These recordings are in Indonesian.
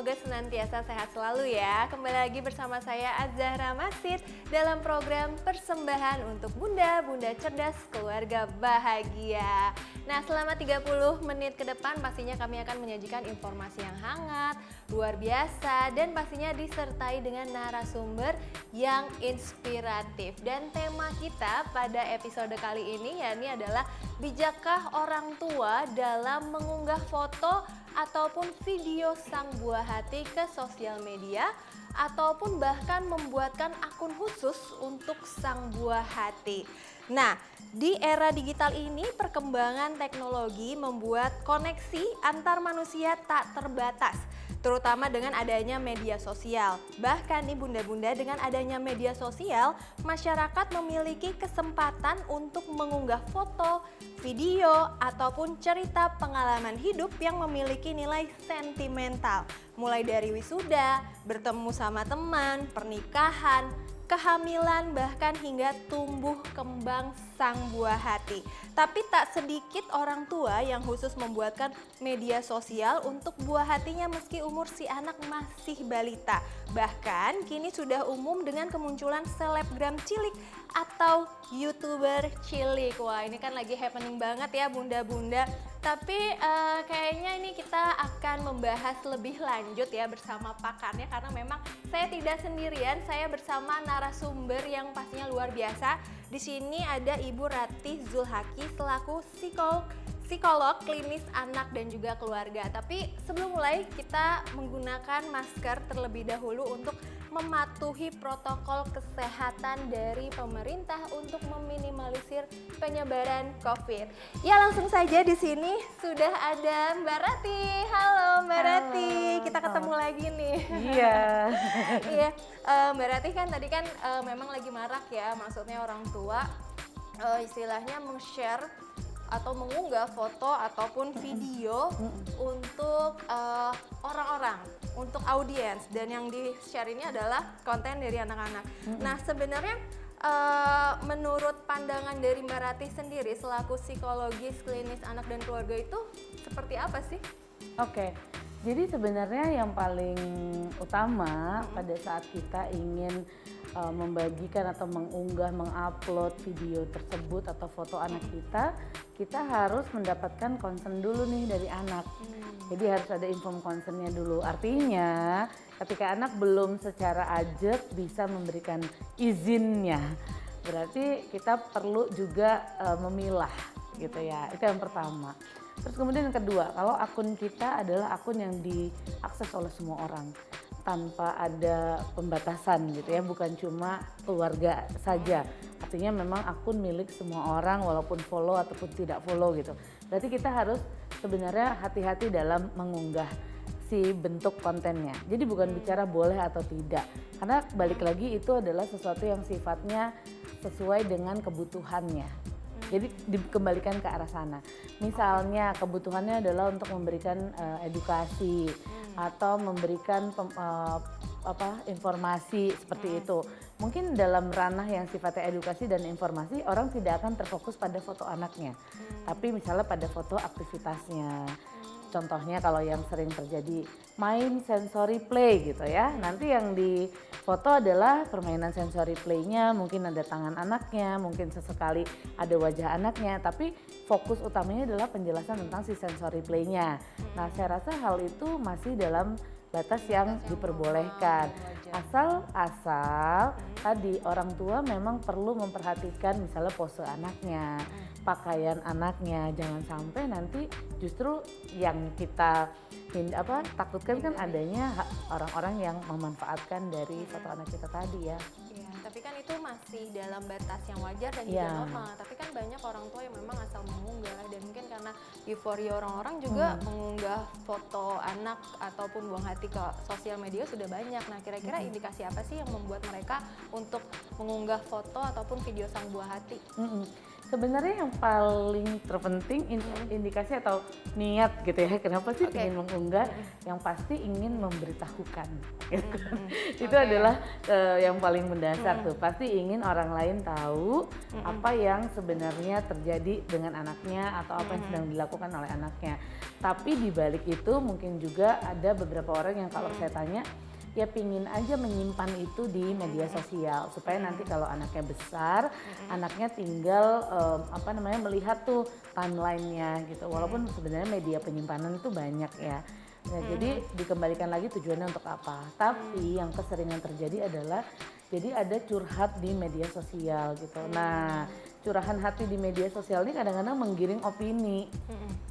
semoga senantiasa sehat selalu ya. Kembali lagi bersama saya Az-Zahra Masid dalam program Persembahan untuk Bunda Cerdas Keluarga Bahagia. Nah, selama 30 menit ke depan pastinya kami akan menyajikan informasi yang hangat, luar biasa, dan pastinya disertai dengan narasumber yang inspiratif. Dan tema kita pada episode kali ini yakni adalah bijakkah orang tua dalam mengunggah foto ataupun video sang buah hati ke sosial media ataupun bahkan membuatkan akun khusus untuk sang buah hati. Nah, di era digital ini perkembangan teknologi membuat koneksi antar manusia tak terbatas, terutama dengan adanya media sosial. Bahkan nih bunda-bunda, dengan adanya media sosial, masyarakat memiliki kesempatan untuk mengunggah foto, video, ataupun cerita pengalaman hidup yang memiliki nilai sentimental. Mulai dari wisuda, bertemu sama teman, pernikahan, kehamilan, bahkan hingga tumbuh kembang sang buah hati. Tapi tak sedikit orang tua yang khusus membuatkan media sosial untuk buah hatinya meski umur si anak masih balita. Bahkan kini sudah umum dengan kemunculan selebgram cilik atau YouTuber cilik. Wah, ini kan lagi happening banget ya bunda-bunda. Tapi kayaknya ini kita akan membahas lebih lanjut ya bersama pakarnya, karena memang saya tidak sendirian, saya bersama narasumber yang pastinya luar biasa. Di sini ada Ibu Ratih Zulhaki selaku psikolog klinis anak dan juga keluarga. Tapi sebelum mulai, kita menggunakan masker terlebih dahulu untuk mematuhi protokol kesehatan dari pemerintah untuk meminimalisir penyebaran COVID. Ya, langsung saja di sini sudah ada Mbak Ratih. Halo Mbak Ratih, kita ketemu lagi nih. Iya. Iya, Mbak Ratih kan tadi kan memang lagi marak ya, maksudnya orang tua istilahnya meng-share atau mengunggah foto ataupun video untuk orang-orang, untuk audiens, dan yang di-share ini adalah konten dari anak-anak. Nah, sebenarnya menurut pandangan dari Mbak Ratih sendiri selaku psikologis klinis anak dan keluarga itu seperti apa sih? Oke. Jadi sebenarnya yang paling utama pada saat kita ingin membagikan atau mengunggah, mengupload video tersebut atau foto anak kita harus mendapatkan consent dulu nih dari anak. Jadi harus ada inform consentnya dulu. Artinya ketika anak belum secara ajak bisa memberikan izinnya, berarti kita perlu juga memilah gitu ya. Itu yang pertama. Terus kemudian yang kedua, kalau akun kita adalah akun yang diakses oleh semua orang tanpa ada pembatasan gitu ya, bukan cuma keluarga saja. Artinya memang akun milik semua orang walaupun follow ataupun tidak follow gitu. Berarti kita harus sebenarnya hati-hati dalam mengunggah si bentuk kontennya. Jadi bukan bicara boleh atau tidak, karena balik lagi itu adalah sesuatu yang sifatnya sesuai dengan kebutuhannya. Jadi dikembalikan ke arah sana. Misalnya kebutuhannya adalah untuk memberikan edukasi atau memberikan informasi seperti itu. Mungkin dalam ranah yang sifatnya edukasi dan informasi, orang tidak akan terfokus pada foto anaknya. Tapi misalnya pada foto aktivitasnya. Contohnya kalau yang sering terjadi main sensory play gitu ya. Nanti yang di foto adalah permainan sensory play-nya, mungkin ada tangan anaknya, mungkin sesekali ada wajah anaknya, tapi fokus utamanya adalah penjelasan tentang si sensory play-nya. Nah, saya rasa hal itu masih dalam batas yang diperbolehkan. Asal tadi orang tua memang perlu memperhatikan misalnya pose anaknya, pakaian anaknya, jangan sampai nanti justru yang kita takutkan kan adanya orang-orang yang memanfaatkan dari foto anak kita tadi ya. Iya, tapi kan itu masih dalam batas yang wajar dan juga normal. Tapi kan banyak orang tua yang memang asal mengunggah, dan mungkin karena euforia orang-orang juga mengunggah foto anak ataupun buang hati ke sosial media sudah banyak. Nah, kira-kira indikasi apa sih yang membuat mereka untuk mengunggah foto ataupun video sang buah hati? Sebenarnya yang paling terpenting indikasi atau niat gitu ya, kenapa sih ingin mengunggah, yang pasti ingin memberitahukan gitu. Itu adalah yang paling mendasar tuh, pasti ingin orang lain tahu apa yang sebenarnya terjadi dengan anaknya atau apa yang sedang dilakukan oleh anaknya. Tapi di balik itu mungkin juga ada beberapa orang yang kalau saya tanya, ya pingin aja menyimpan itu di media sosial supaya nanti kalau anaknya besar, anaknya tinggal melihat tuh timelinenya gitu. Walaupun sebenarnya media penyimpanan itu banyak ya. Nah, jadi dikembalikan lagi tujuannya untuk apa. Tapi yang keseringan terjadi adalah jadi ada curhat di media sosial gitu. Nah, curahan hati di media sosial ini kadang-kadang menggiring opini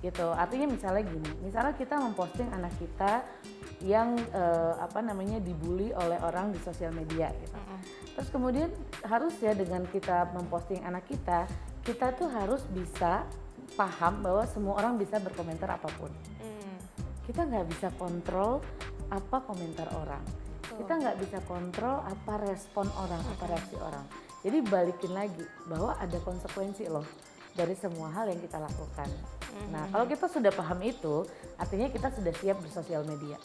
gitu. Artinya misalnya gini, misalnya kita memposting anak kita yang dibully oleh orang di sosial media gitu. Terus kemudian harus ya dengan kita memposting anak kita tuh harus bisa paham bahwa semua orang bisa berkomentar apapun. Kita nggak bisa kontrol apa komentar orang. Kita nggak bisa kontrol apa respon orang, apa reaksi orang. Jadi balikin lagi bahwa ada konsekuensi loh dari semua hal yang kita lakukan. Nah, kalau kita sudah paham itu, artinya kita sudah siap bersosial media.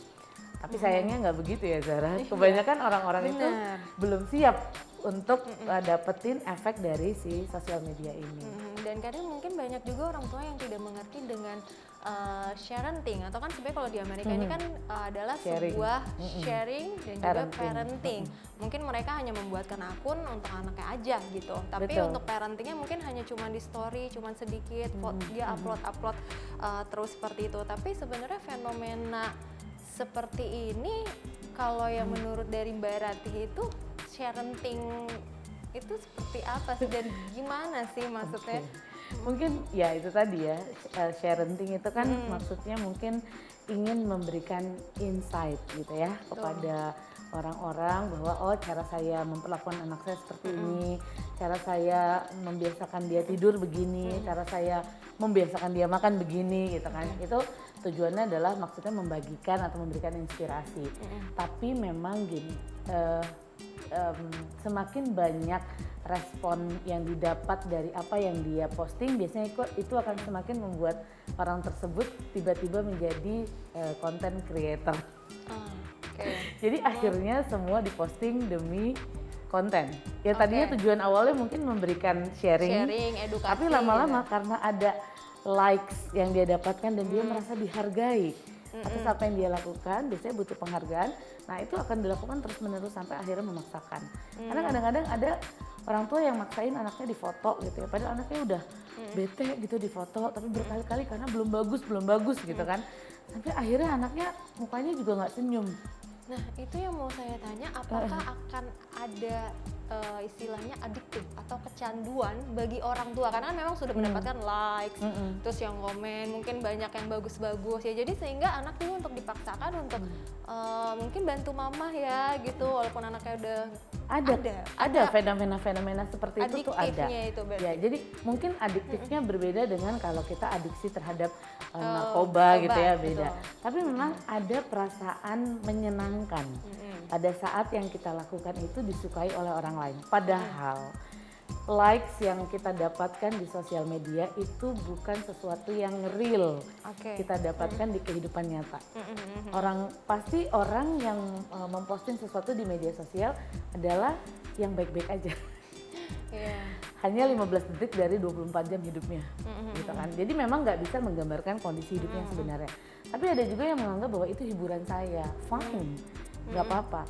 Tapi sayangnya nggak begitu ya Zara. Kebanyakan orang-orang itu belum siap untuk dapetin efek dari si sosial media ini. Dan kadang mungkin banyak juga orang tua yang tidak mengerti dengan sharing, atau kan sebenarnya kalau di Amerika ini kan adalah sebuah sharing dan juga parenting. Mungkin mereka hanya membuatkan akun untuk anaknya aja gitu. Tapi untuk parentingnya mungkin hanya cuma di story, cuma sedikit, dia upload terus seperti itu. Tapi sebenarnya fenomena seperti ini kalau yang menurut dari Mbak Ratih itu sharing itu seperti apa sih dan gimana sih maksudnya? Mungkin ya itu tadi ya, sharing itu kan maksudnya mungkin ingin memberikan insight gitu ya kepada orang-orang bahwa cara saya memperlakukan anak saya seperti ini, cara saya membiasakan dia tidur begini, cara saya membiasakan dia makan begini gitu kan. Itu tujuannya adalah maksudnya membagikan atau memberikan inspirasi. Tapi memang gini, semakin banyak respon yang didapat dari apa yang dia posting, biasanya itu akan semakin membuat orang tersebut tiba-tiba menjadi content creator. Jadi akhirnya semua diposting demi konten. Ya tadinya tujuan awalnya mungkin memberikan sharing edukasi. Tapi lama-lama karena ada likes yang dia dapatkan dan dia merasa dihargai atas apa yang dia lakukan, biasanya butuh penghargaan. Nah itu akan dilakukan terus-menerus sampai akhirnya memaksakan. Karena kadang-kadang ada orang tua yang maksain anaknya difoto gitu ya, padahal anaknya udah bete gitu difoto, tapi berkali-kali karena belum bagus gitu kan. Sampai akhirnya anaknya mukanya juga nggak senyum. Nah itu yang mau saya tanya, apakah akan ada istilahnya adiktif atau kecanduan bagi orang tua, karena kan memang sudah mendapatkan likes, terus yang komen mungkin banyak yang bagus-bagus ya, jadi sehingga anak tuh untuk dipaksakan untuk mungkin bantu mama ya gitu, walaupun anaknya udah ada fenomena seperti itu tuh ada. Itu ya, jadi mungkin adiktifnya berbeda dengan kalau kita adiksi terhadap narkoba gitu ya, beda. Betul. Tapi memang ada perasaan menyenangkan pada saat yang kita lakukan itu disukai oleh orang lain. Padahal likes yang kita dapatkan di sosial media itu bukan sesuatu yang real kita dapatkan di kehidupan nyata. Pasti orang yang memposting sesuatu di media sosial adalah yang baik-baik aja. Hanya 15 detik dari 24 jam hidupnya gitu kan. Jadi memang nggak bisa menggambarkan kondisi hidupnya sebenarnya. Tapi ada juga yang menganggap bahwa itu hiburan saya, fine, nggak apa-apa.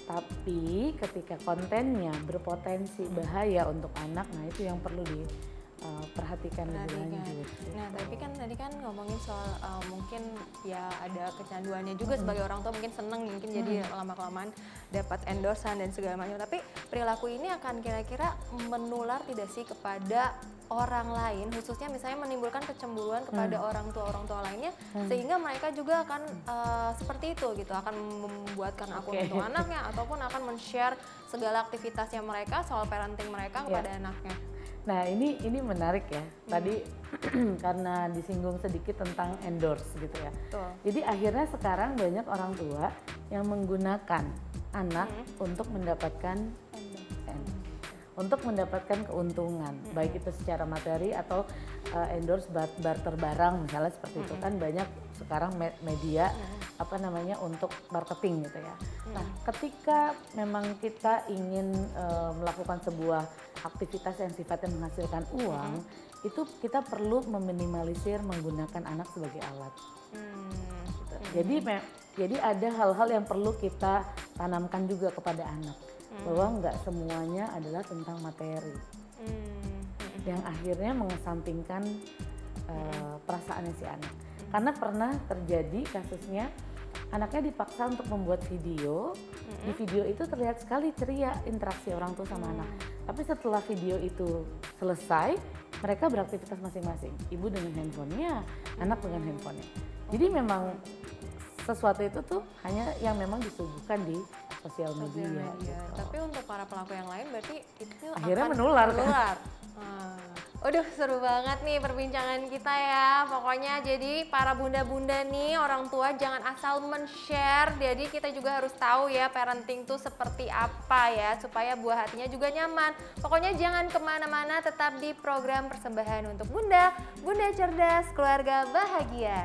Tapi ketika kontennya berpotensi bahaya untuk anak, nah itu yang perlu diperhatikan lebih lanjut. Nah tapi kan tadi kan ngomongin soal mungkin ya ada kecanduannya juga sebagai orang tua, mungkin seneng mungkin jadi lama-kelamaan dapat endorsan dan segala macam. Tapi perilaku ini akan kira-kira menular tidak sih kepada orang lain, khususnya misalnya menimbulkan kecemburuan kepada orang tua lainnya, sehingga mereka juga akan seperti itu gitu, akan membuatkan akun untuk anaknya ataupun akan men-share segala aktivitasnya mereka soal parenting mereka kepada anaknya. Nah ini menarik ya, tadi karena disinggung sedikit tentang endorse gitu ya. Jadi akhirnya sekarang banyak orang tua yang menggunakan anak untuk mendapatkan untuk mendapatkan keuntungan, baik itu secara materi atau endorse barter barang misalnya seperti itu kan banyak sekarang media apa namanya untuk marketing gitu ya. Nah, ketika memang kita ingin melakukan sebuah aktivitas yang sifatnya menghasilkan uang, itu kita perlu meminimalisir menggunakan anak sebagai alat. Gitu. Jadi ada hal-hal yang perlu kita tanamkan juga kepada anak bahwa nggak semuanya adalah tentang materi, yang akhirnya mengesampingkan perasaannya si anak. Karena pernah terjadi kasusnya anaknya dipaksa untuk membuat video, di video itu terlihat sekali ceria interaksi orang tua sama anak. Tapi setelah video itu selesai, mereka beraktivitas masing-masing. Ibu dengan handphonenya, anak dengan handphonenya. Jadi memang sesuatu itu tuh hanya yang memang disuguhkan di sosial media. Gitu. Tapi untuk para pelaku yang lain berarti itu akhirnya akan menular. Kan? Waduh, seru banget nih perbincangan kita ya. Pokoknya jadi para bunda-bunda nih, orang tua jangan asal men-share. Jadi kita juga harus tahu ya parenting tuh seperti apa ya, supaya buah hatinya juga nyaman. Pokoknya jangan kemana-mana, tetap di program persembahan untuk bunda, bunda cerdas, keluarga bahagia.